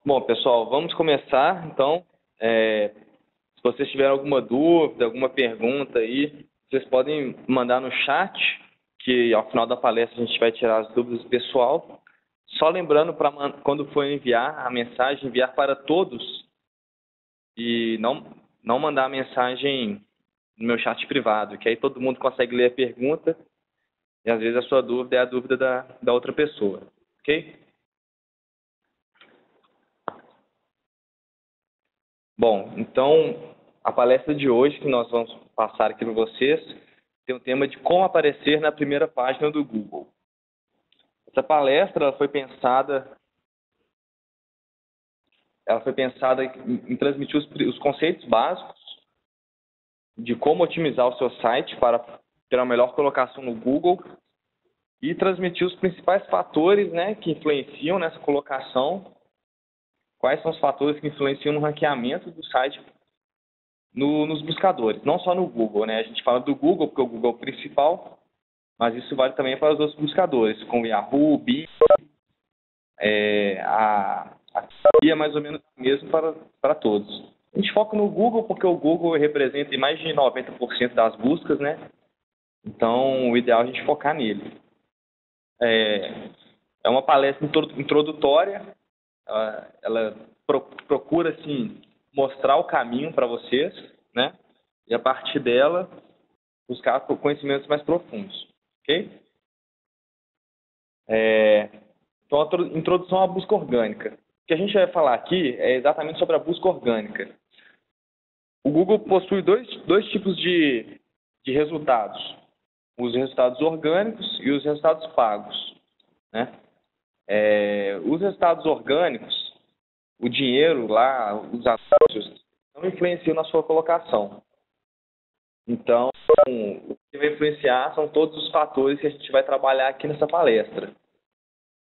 Bom, pessoal, vamos começar. Então, se vocês tiverem alguma dúvida, alguma pergunta aí, vocês podem mandar no chat, que ao final da palestra a gente vai tirar as dúvidas do pessoal. Só lembrando, para quando for enviar a mensagem, enviar para todos e não mandar a mensagem no meu chat privado, que aí todo mundo consegue ler a pergunta e às vezes a sua dúvida é a dúvida da outra pessoa, ok? Bom, então a palestra de hoje que nós vamos passar aqui para vocês tem o tema de como aparecer na primeira página do Google. Essa palestra ela foi pensada em transmitir os conceitos básicos de como otimizar o seu site para ter uma melhor colocação no Google e transmitir os principais fatores, né, que influenciam nessa colocação. Quais são os fatores que influenciam no ranqueamento do site nos buscadores, não só no Google, né? A gente fala do Google porque o Google é o principal, mas isso vale também para os outros buscadores, como Yahoo, Bing, a é mais ou menos o mesmo para todos. A gente foca no Google porque o Google representa mais de 90% das buscas, né? Então, o ideal é a gente focar nele. É uma palestra introdutória, ela procura, assim, mostrar o caminho para vocês, né? E a partir dela, buscar conhecimentos mais profundos, ok? Então, a introdução à busca orgânica. O que a gente vai falar aqui é exatamente sobre a busca orgânica. O Google possui dois tipos de resultados. Os resultados orgânicos e os resultados pagos, né? Os resultados orgânicos, o dinheiro lá, os anúncios, não influenciam na sua colocação. Então, o que vai influenciar são todos os fatores que a gente vai trabalhar aqui nessa palestra.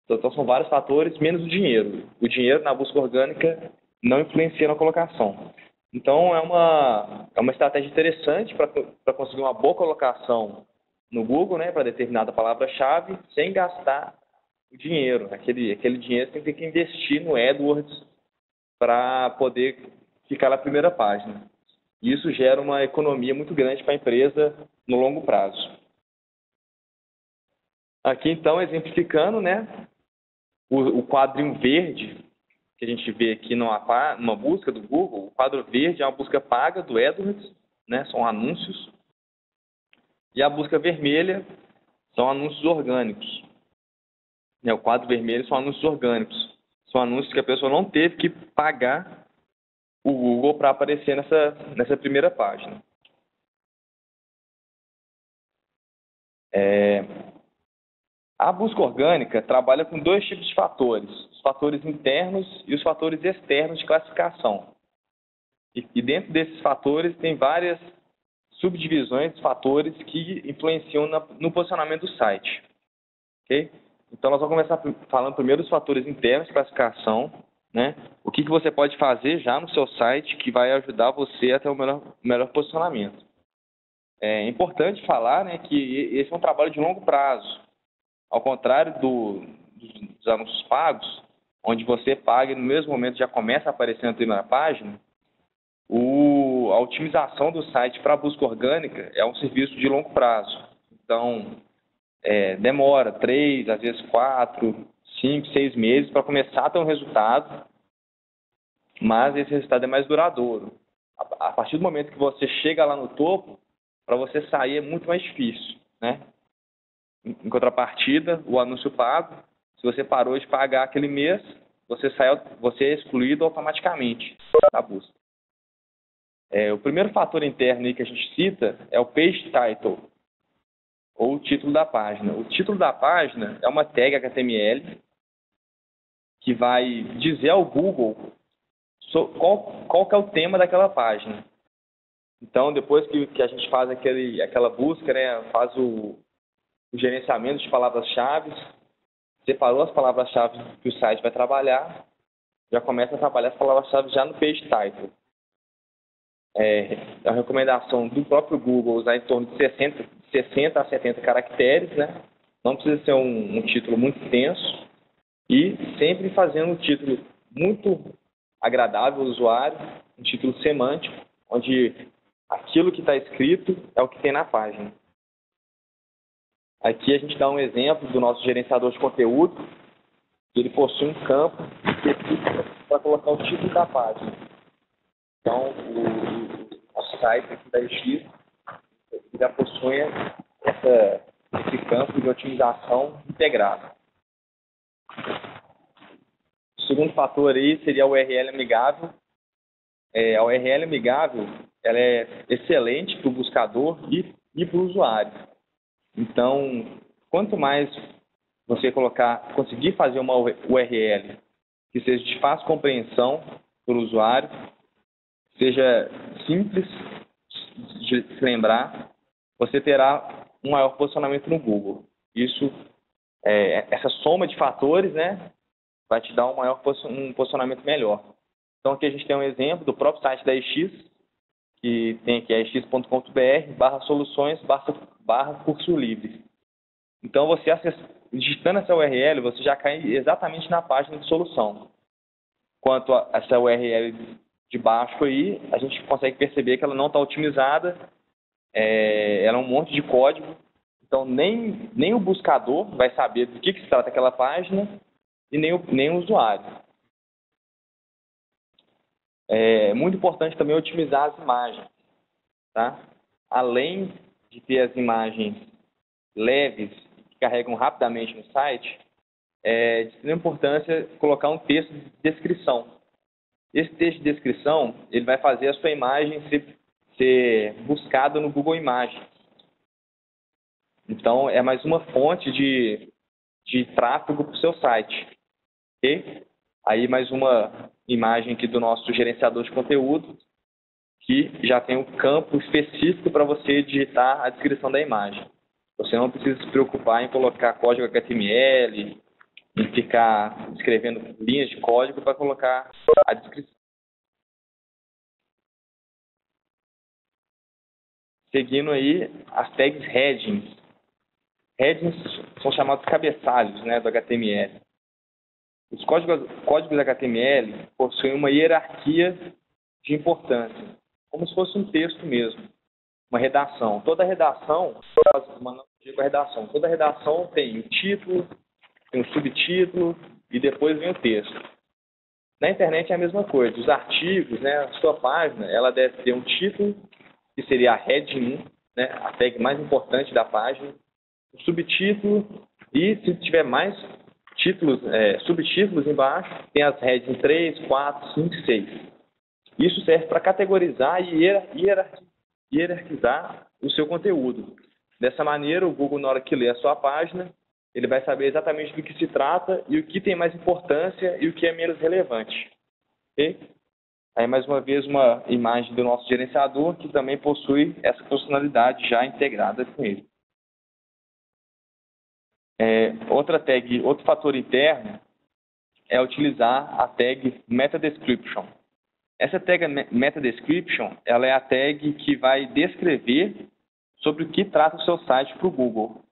Então, são vários fatores, menos o dinheiro. O dinheiro na busca orgânica não influencia na colocação. Então, é uma estratégia interessante para conseguir uma boa colocação no Google, né, para determinada palavra-chave, sem gastar o dinheiro. Aquele dinheiro você tem que investir no AdWords para poder ficar na primeira página. E isso gera uma economia muito grande para a empresa no longo prazo. Aqui, então, exemplificando, né, o quadrinho verde que a gente vê aqui numa busca do Google. O quadro verde é uma busca paga do AdWords, né, são anúncios. E a busca vermelha são anúncios orgânicos. O quadro vermelho são anúncios orgânicos. São anúncios que a pessoa não teve que pagar o Google para aparecer nessa primeira página. A busca orgânica trabalha com dois tipos de fatores. Os fatores internos e os fatores externos de classificação. E dentro desses fatores tem várias subdivisões de fatores que influenciam no posicionamento do site. Ok? Então, nós vamos começar falando primeiro dos fatores internos de classificação, né? O que você pode fazer já no seu site que vai ajudar você a ter um melhor posicionamento. É importante falar, né, que esse é um trabalho de longo prazo. Ao contrário dos anúncios pagos, onde você paga e no mesmo momento já começa a aparecer na primeira página, a otimização do site para a busca orgânica é um serviço de longo prazo. Então, demora 3, às vezes 4, 5, 6 meses para começar a ter um resultado, mas esse resultado é mais duradouro. A partir do momento que você chega lá no topo, para você sair é muito mais difícil, né? Em contrapartida, o anúncio pago, se você parou de pagar aquele mês, você é excluído automaticamente da busca. O primeiro fator interno aí que a gente cita é o Page Title, ou o título da página. O título da página é uma tag HTML que vai dizer ao Google qual que é o tema daquela página. Então, depois que a gente faz aquela busca, né, faz o gerenciamento de palavras-chave, separou as palavras-chave que o site vai trabalhar, já começa a trabalhar as palavras-chave já no Page Title. A recomendação do próprio Google usar em torno de 60 a 70 caracteres, né? Não precisa ser um título muito extenso e sempre fazendo um título muito agradável ao usuário, um título semântico, onde aquilo que está escrito é o que tem na página. Aqui a gente dá um exemplo do nosso gerenciador de conteúdo. Ele possui um campo específico para colocar o título da página. Então, o nosso site aqui da EX já possui esse campo de otimização integrado. O segundo fator aí seria a URL amigável. A URL amigável ela é excelente para o buscador e para o usuário. Então, quanto mais você conseguir fazer uma URL que seja de fácil compreensão para o usuário, seja simples de se lembrar, você terá um maior posicionamento no Google. Essa soma de fatores, né, vai te dar um posicionamento melhor. Então, aqui a gente tem um exemplo do próprio site da EX, que tem aqui ex.com.br/soluções/curso livre. Então, você digitando essa URL, você já cai exatamente na página de solução. Quanto a essa URL de baixo aí, a gente consegue perceber que ela não está otimizada, ela é um monte de código, então nem o buscador vai saber do que se trata aquela página e nem o usuário. É muito importante também otimizar as imagens, tá? Além de ter as imagens leves que carregam rapidamente no site, de extrema importância colocar um texto de descrição. Esse texto de descrição ele vai fazer a sua imagem ser buscada no Google Imagens. Então, é mais uma fonte de tráfego para o seu site. Okay? Aí, mais uma imagem aqui do nosso gerenciador de conteúdo, que já tem um campo específico para você digitar a descrição da imagem. Você não precisa se preocupar em colocar código HTML, em ficar escrevendo linhas de código para colocar a descrição. Seguindo aí as tags headings. Headings são chamados cabeçalhos, né, do HTML. Os códigos HTML possuem uma hierarquia de importância, como se fosse um texto mesmo, uma redação. Toda redação tem um título, tem um subtítulo e depois vem o texto. Na internet é a mesma coisa. Os artigos, né, a sua página, ela deve ter um título, que seria a heading 1, né, a tag mais importante da página, o subtítulo e, se tiver mais subtítulos embaixo, tem as headings 3, 4, 5, 6. Isso serve para categorizar e hierarquizar o seu conteúdo. Dessa maneira, o Google, na hora que lê a sua página, ele vai saber exatamente do que se trata e o que tem mais importância e o que é menos relevante. Okay? Aí, mais uma vez, uma imagem do nosso gerenciador, que também possui essa funcionalidade já integrada com ele. Outro fator interno é utilizar a tag MetaDescription. Essa tag MetaDescription, ela é a tag que vai descrever sobre o que trata o seu site para o Google.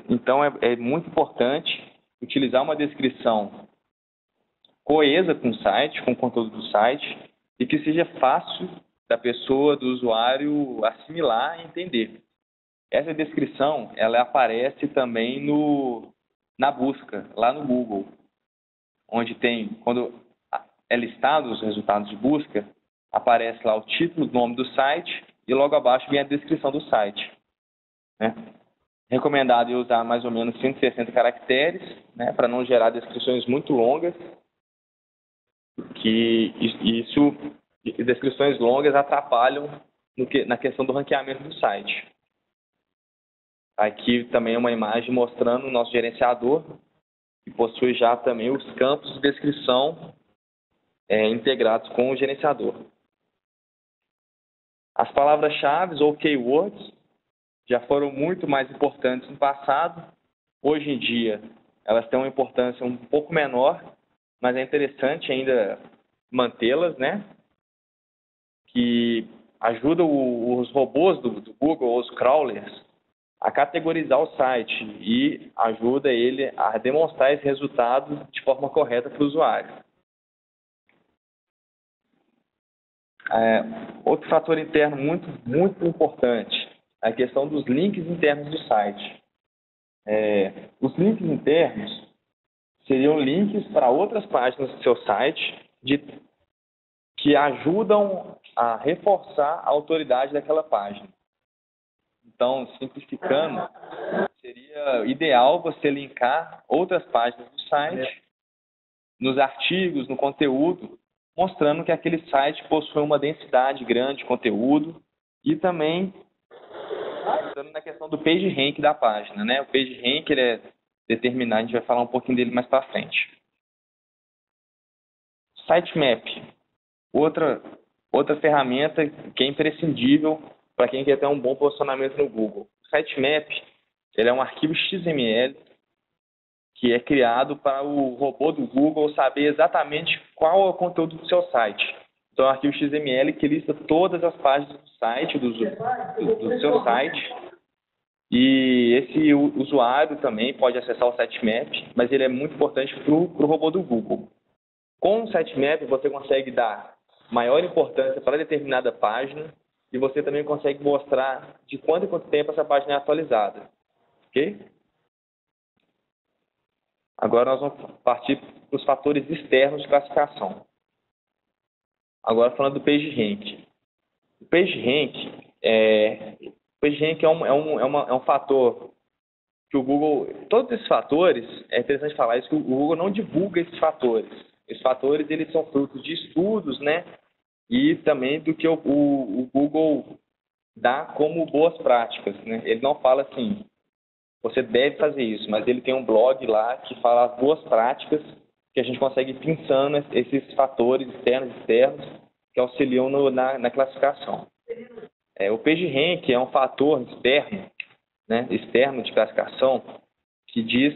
Então, é muito importante utilizar uma descrição coesa com o site, com o conteúdo do site, e que seja fácil da pessoa, do usuário, assimilar e entender. Essa descrição, ela aparece também na busca, lá no Google, onde quando é listado os resultados de busca, aparece lá o título, o nome do site, e logo abaixo vem a descrição do site. Né? Recomendado usar mais ou menos 160 caracteres, né, para não gerar descrições muito longas, descrições longas atrapalham na questão do ranqueamento do site. Aqui também é uma imagem mostrando o nosso gerenciador, que possui já também os campos de descrição integrados com o gerenciador. As palavras-chave ou keywords já foram muito mais importantes no passado. Hoje em dia, elas têm uma importância um pouco menor, mas é interessante ainda mantê-las, né? Que ajuda os robôs do Google, os crawlers, a categorizar o site e ajuda ele a demonstrar esse resultado de forma correta para o usuário. Outro fator interno muito importante é a questão dos links internos do site. Os links internos seriam links para outras páginas do seu site que ajudam a reforçar a autoridade daquela página. Então, simplificando, seria ideal você linkar outras páginas do site, nos artigos, no conteúdo, mostrando que aquele site possui uma densidade grande de conteúdo e também pensando na questão do PageRank da página, né? O PageRank ele é determinado, a gente vai falar um pouquinho dele mais para frente. Sitemap, outra ferramenta que é imprescindível para quem quer ter um bom posicionamento no Google. O Sitemap ele é um arquivo XML que é criado para o robô do Google saber exatamente qual é o conteúdo do seu site. Então, é um arquivo XML que lista todas as páginas do site, do seu site. E esse usuário também pode acessar o sitemap, mas ele é muito importante para o robô do Google. Com o sitemap, você consegue dar maior importância para determinada página e você também consegue mostrar de quanto em quanto tempo essa página é atualizada. Ok? Agora nós vamos partir para os fatores externos de classificação. Agora falando do PageRank. O PageRank é um fator que o Google... Todos esses fatores, é interessante falar isso, que o Google não divulga esses fatores. Esses fatores eles são frutos de estudos, né? E também do que o Google dá como boas práticas, né? Ele não fala assim, você deve fazer isso, mas ele tem um blog lá que fala as boas práticas que a gente consegue ir pensando esses fatores externos que auxiliam na classificação. O PageRank é um fator externo, né, externo de classificação que diz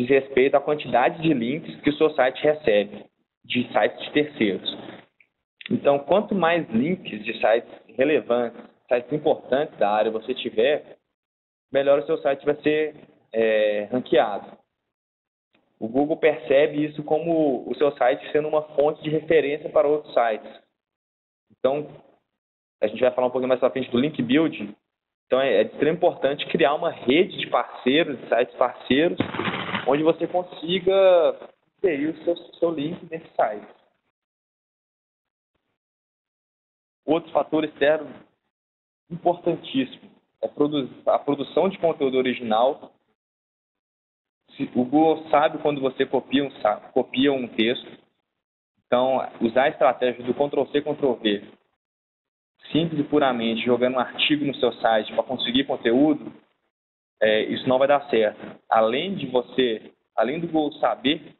respeito à quantidade de links que o seu site recebe de sites de terceiros. Então, quanto mais links de sites relevantes, sites importantes da área você tiver, melhor o seu site vai ser ranqueado. O Google percebe isso como o seu site sendo uma fonte de referência para outros sites. Então, a gente vai falar um pouquinho mais para frente do link building. Então, é de extrema importância criar uma rede de parceiros, de sites parceiros, onde você consiga inserir o seu link nesse site. Outro fator externo importantíssimo é a produção de conteúdo original. O Google sabe quando você copia um texto. Então, usar a estratégia do Ctrl+C, Ctrl+V, simples e puramente, jogando um artigo no seu site para conseguir conteúdo, isso não vai dar certo. Além do Google saber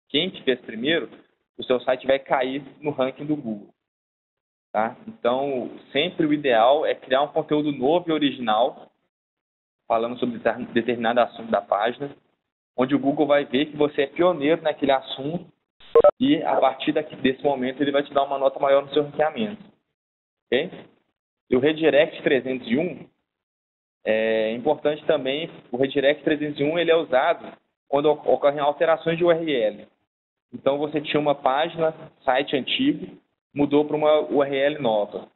quem que fez primeiro, o seu site vai cair no ranking do Google. Tá? Então, sempre o ideal é criar um conteúdo novo e original, falando sobre determinado assunto da página, onde o Google vai ver que você é pioneiro naquele assunto e, a partir desse momento, ele vai te dar uma nota maior no seu ranqueamento. Okay? E o Redirect 301 é importante também. O Redirect 301 ele é usado quando ocorrem alterações de URL. Então, você tinha uma página, site antigo, mudou para uma URL nova.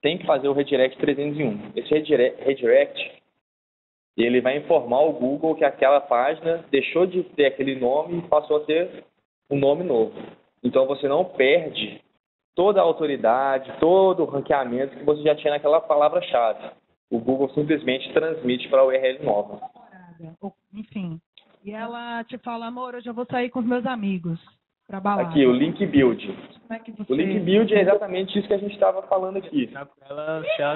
Tem que fazer o Redirect 301. Esse Redirect ele vai informar o Google que aquela página deixou de ter aquele nome e passou a ter um nome novo. Então, você não perde toda a autoridade, todo o ranqueamento que você já tinha naquela palavra-chave. O Google simplesmente transmite para a URL nova. Enfim, e ela te fala, amor, hoje eu vou sair com os meus amigos para balada. Aqui, o Link Build. Como é que você... O Link Build é exatamente isso que a gente estava falando aqui.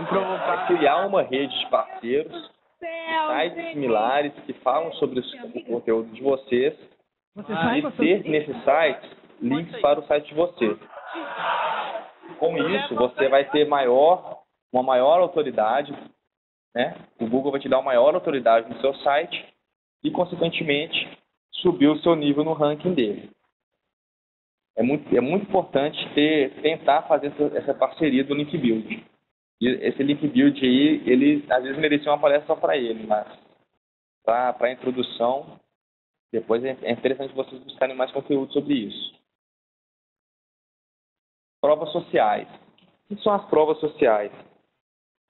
provocar. É criar uma rede de parceiros, sites similares que falam sobre o conteúdo de vocês e ter nesses sites links para o site de vocês. Com isso, você vai ter uma maior autoridade, né? O Google vai te dar uma maior autoridade no seu site e, consequentemente, subir o seu nível no ranking dele. é muito importante tentar fazer essa parceria do Link Build. E esse Link Build aí, ele às vezes merecia uma palestra só para ele, mas para a introdução, depois é interessante vocês buscarem mais conteúdo sobre isso. Provas sociais. O que são as provas sociais?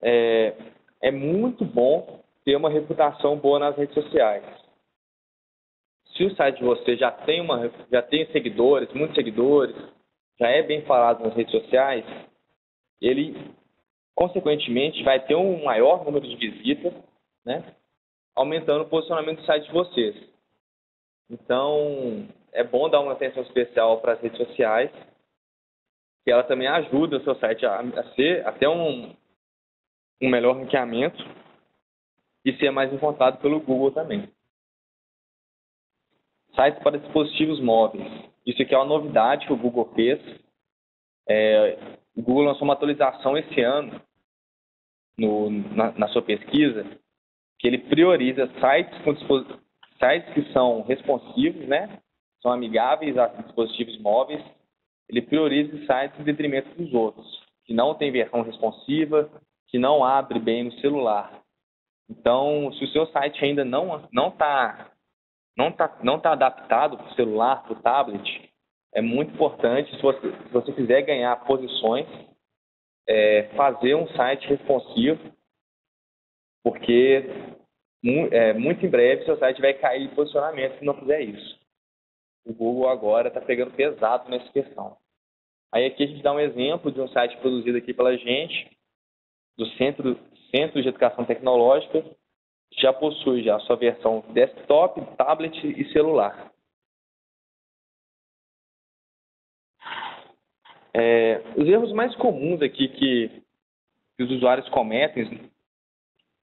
É muito bom ter uma reputação boa nas redes sociais. Se o site de você já tem seguidores, muitos seguidores, já é bem falado nas redes sociais, ele, consequentemente, vai ter um maior número de visitas, né, aumentando o posicionamento do site de vocês. Então, é bom dar uma atenção especial para as redes sociais, que ela também ajuda o seu site a ser até um melhor ranqueamento e ser mais encontrado pelo Google também. Sites para dispositivos móveis. Isso aqui é uma novidade que o Google fez. O Google lançou uma atualização esse ano na sua pesquisa, que ele prioriza sites que são responsivos, né? São amigáveis a dispositivos móveis. Ele prioriza sites em detrimento dos outros, que não tem versão responsiva, que não abre bem no celular. Então, se o seu site ainda não está adaptado para o celular, para o tablet, é muito importante, se você quiser ganhar posições, fazer um site responsivo, porque muito em breve seu site vai cair de posicionamento se não fizer isso. O Google agora está pegando pesado nessa questão. Aí aqui a gente dá um exemplo de um site produzido aqui pela gente, do Centro de Educação Tecnológica, que já possui a sua versão desktop, tablet e celular. Os erros mais comuns aqui que os usuários cometem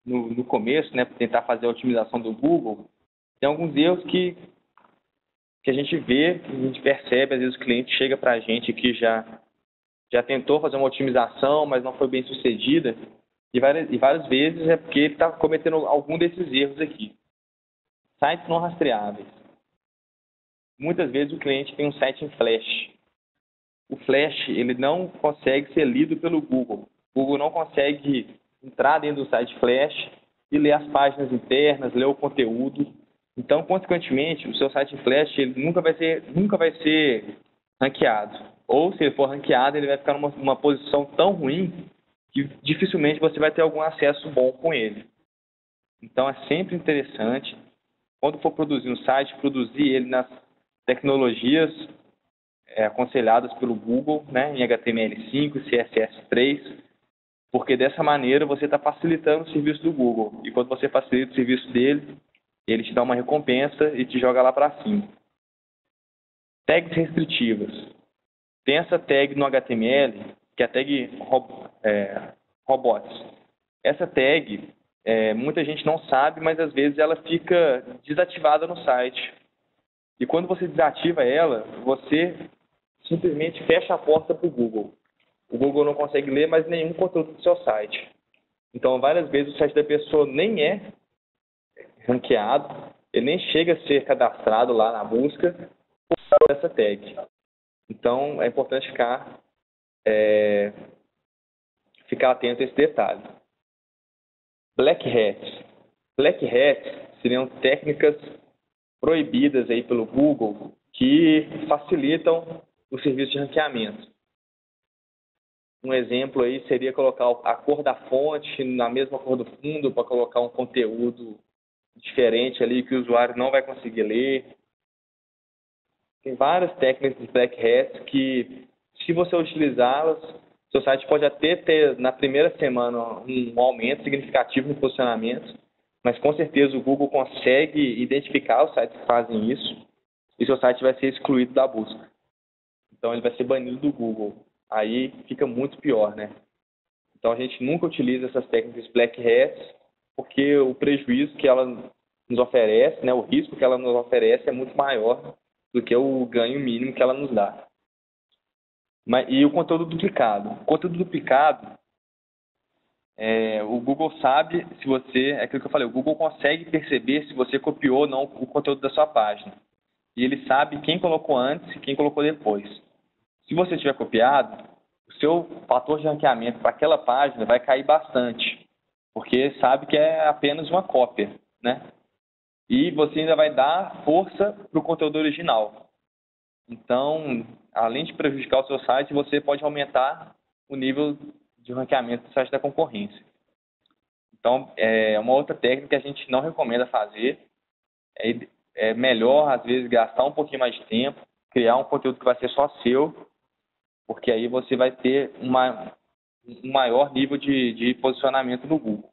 no começo, né, para tentar fazer a otimização do Google, tem alguns erros que a gente vê, que a gente percebe, às vezes o cliente chega para a gente que já tentou fazer uma otimização, mas não foi bem sucedida, e várias vezes é porque ele está cometendo algum desses erros aqui. Sites não rastreáveis. Muitas vezes o cliente tem um site em Flash. O Flash ele não consegue ser lido pelo Google. O Google não consegue entrar dentro do site Flash e ler as páginas internas, ler o conteúdo. Então, consequentemente, o seu site Flash ele nunca vai ser ranqueado. Ou, se ele for ranqueado, ele vai ficar numa posição tão ruim que dificilmente você vai ter algum acesso bom com ele. Então, é sempre interessante, quando for produzir um site, produzir ele nas tecnologias aconselhadas pelo Google, né, em HTML5 e CSS3, porque dessa maneira você está facilitando o serviço do Google. E quando você facilita o serviço dele, ele te dá uma recompensa e te joga lá para cima. Tags restritivas. Tem essa tag no HTML, que é a tag robots. Essa tag, muita gente não sabe, mas às vezes ela fica desativada no site. E quando você desativa ela, você simplesmente fecha a porta para o Google. O Google não consegue ler mais nenhum conteúdo do seu site. Então, várias vezes o site da pessoa nem é ranqueado, ele nem chega a ser cadastrado lá na busca por causa dessa tag. Então, é importante ficar atento a esse detalhe. Black Hats. Black Hats seriam técnicas proibidas aí pelo Google que facilitam o serviço de ranqueamento. Um exemplo aí seria colocar a cor da fonte na mesma cor do fundo para colocar um conteúdo diferente ali que o usuário não vai conseguir ler. Tem várias técnicas de Black Hats que, se você utilizá-las, seu site pode até ter na primeira semana um aumento significativo no posicionamento, mas com certeza o Google consegue identificar os sites que fazem isso e seu site vai ser excluído da busca. Então ele vai ser banido do Google. Aí fica muito pior, né? Então a gente nunca utiliza essas técnicas Black Hats porque o prejuízo que ela nos oferece, né, o risco que ela nos oferece é muito maior do que o ganho mínimo que ela nos dá. E o conteúdo duplicado? O conteúdo duplicado, o Google sabe se você, é aquilo que eu falei, o Google consegue perceber se você copiou ou não o conteúdo da sua página. E ele sabe quem colocou antes e quem colocou depois. Se você tiver copiado, o seu fator de ranqueamento para aquela página vai cair bastante, porque sabe que é apenas uma cópia, né? E você ainda vai dar força para o conteúdo original. Então, além de prejudicar o seu site, você pode aumentar o nível de ranqueamento do site da concorrência. Então, é uma outra técnica que a gente não recomenda fazer. É melhor, às vezes, gastar um pouquinho mais de tempo, criar um conteúdo que vai ser só seu, porque aí você vai ter um maior nível de posicionamento no Google.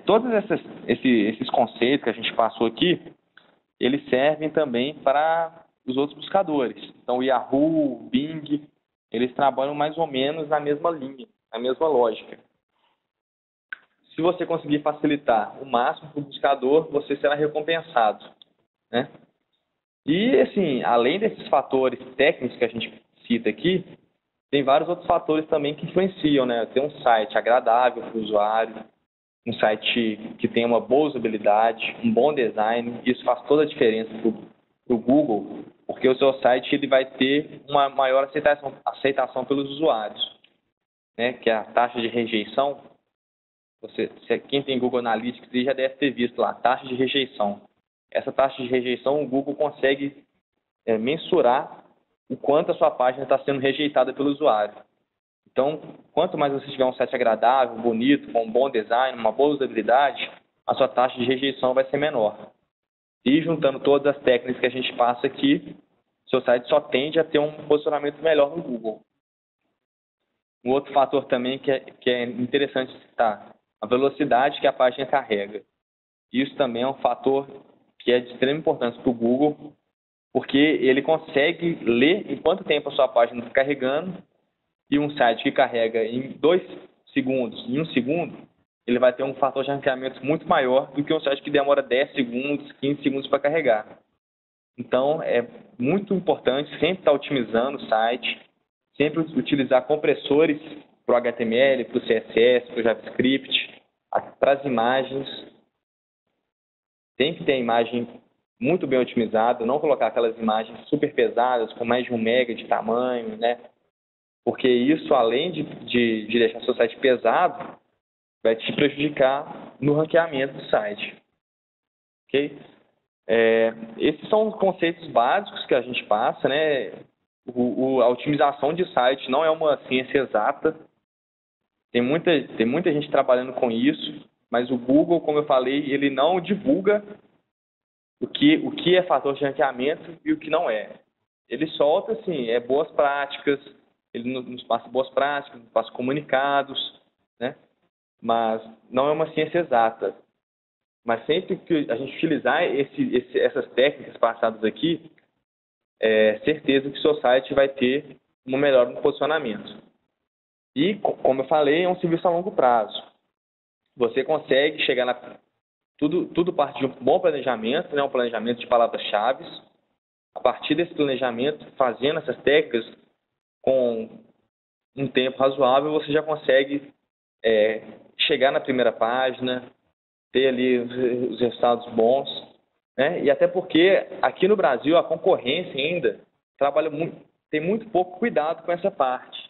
Todos esses conceitos que a gente passou aqui, eles servem também para os outros buscadores. Então, o Yahoo, o Bing, eles trabalham mais ou menos na mesma linha, na mesma lógica. Se você conseguir facilitar o máximo para o buscador, você será recompensado, né? E, assim, além desses fatores técnicos que a gente cita aqui, tem vários outros fatores também que influenciam, né? Ter um site agradável para o usuário, um site que tenha uma boa usabilidade, um bom design. Isso faz toda a diferença para o Google, porque o seu site ele vai ter uma maior aceitação pelos usuários, né? Que é a taxa de rejeição. Quem tem Google Analytics já deve ter visto lá, taxa de rejeição. Essa taxa de rejeição, o Google consegue mensurar o quanto a sua página está sendo rejeitada pelo usuário. Então, quanto mais você tiver um site agradável, bonito, com um bom design, uma boa usabilidade, a sua taxa de rejeição vai ser menor. E juntando todas as técnicas que a gente passa aqui, seu site só tende a ter um posicionamento melhor no Google. Um outro fator também que é interessante citar, a velocidade que a página carrega. Isso também é um fator que é de extrema importância para o Google, porque ele consegue ler em quanto tempo a sua página está carregando, e um site que carrega em 2 segundos, em 1 segundo, ele vai ter um fator de ranqueamento muito maior do que um site que demora 10 segundos, 15 segundos para carregar. Então, é muito importante sempre estar otimizando o site, sempre utilizar compressores para o HTML, para o CSS, para o JavaScript, para as imagens. Tem que ter a imagem muito bem otimizada, não colocar aquelas imagens super pesadas, com mais de 1 mega de tamanho, né? Porque isso, além de deixar seu site pesado, vai te prejudicar no ranqueamento do site. Ok? Esses são os conceitos básicos que a gente passa, né? A otimização de site não é uma ciência exata. Tem muita gente trabalhando com isso, mas o Google, como eu falei, ele não divulga o que é fator de ranqueamento e o que não é. Ele solta, assim, boas práticas, ele nos passa boas práticas, nos passa comunicados, né? Mas não é uma ciência exata. Mas sempre que a gente utilizar essas técnicas passadas aqui, é certeza que o seu site vai ter uma melhora no posicionamento. E, como eu falei, é um serviço a longo prazo. Você consegue chegar tudo parte de um bom planejamento, né? Um planejamento de palavras-chave. A partir desse planejamento, fazendo essas técnicas, com um tempo razoável, você já consegue chegar na primeira página, ter ali os resultados bons, né? E até porque aqui no Brasil a concorrência ainda tem muito pouco cuidado com essa parte.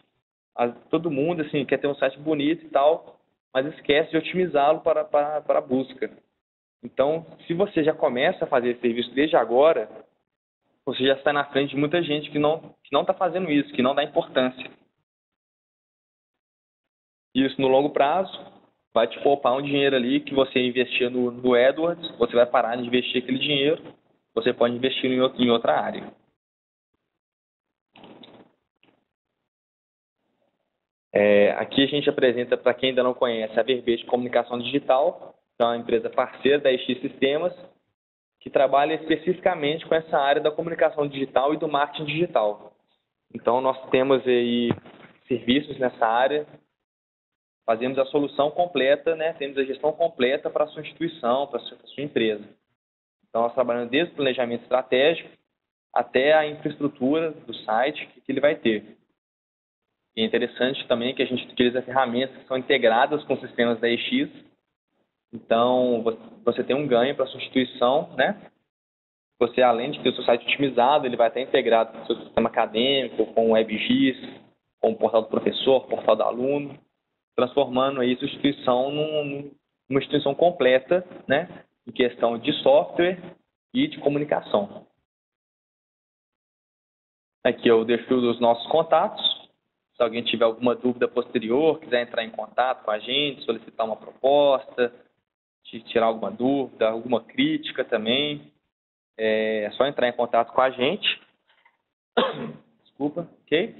Todo mundo assim quer ter um site bonito e tal, mas esquece de otimizá-lo para a busca. Então, se você já começa a fazer esse serviço desde agora, você já está na frente de muita gente que não está fazendo isso, que não dá importância. Isso no longo prazo vai te poupar um dinheiro ali que você investia no AdWords, você vai parar de investir aquele dinheiro, você pode investir em outra área. Aqui a gente apresenta, para quem ainda não conhece, a Verbete Comunicação Digital, que é uma empresa parceira da EX Sistemas, que trabalha especificamente com essa área da comunicação digital e do marketing digital. Então, nós temos aí serviços nessa área, fazemos a solução completa, né? Temos a gestão completa para a sua instituição, para a sua empresa. Então, nós trabalhamos desde o planejamento estratégico até a infraestrutura do site que ele vai ter. E é interessante também que a gente utiliza ferramentas que são integradas com os sistemas da EX. Então, você tem um ganho para a sua instituição, né? você, além de ter o seu site otimizado, ele vai estar integrado com o seu sistema acadêmico, com o WebGIS, com o portal do professor, portal do aluno, transformando aí sua instituição numa instituição completa, né, em questão de software e de comunicação. Aqui eu deixo os nossos contatos. Se alguém tiver alguma dúvida posterior, quiser entrar em contato com a gente, solicitar uma proposta, tirar alguma dúvida, alguma crítica também, é só entrar em contato com a gente. Desculpa, ok?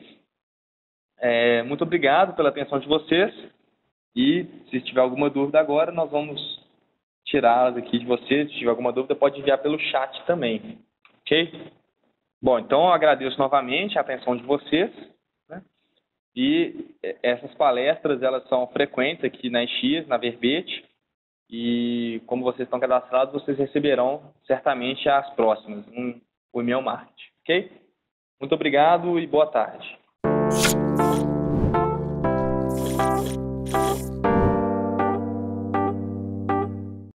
Muito obrigado pela atenção de vocês. E se tiver alguma dúvida agora, nós vamos tirá-las aqui de vocês. Se tiver alguma dúvida, pode enviar pelo chat também. Ok? Bom, então eu agradeço novamente a atenção de vocês, né? E essas palestras, elas são frequentes aqui na EX, na Verbete. E como vocês estão cadastrados, vocês receberão certamente as próximas, o e-mail marketing. Ok? Muito obrigado e boa tarde.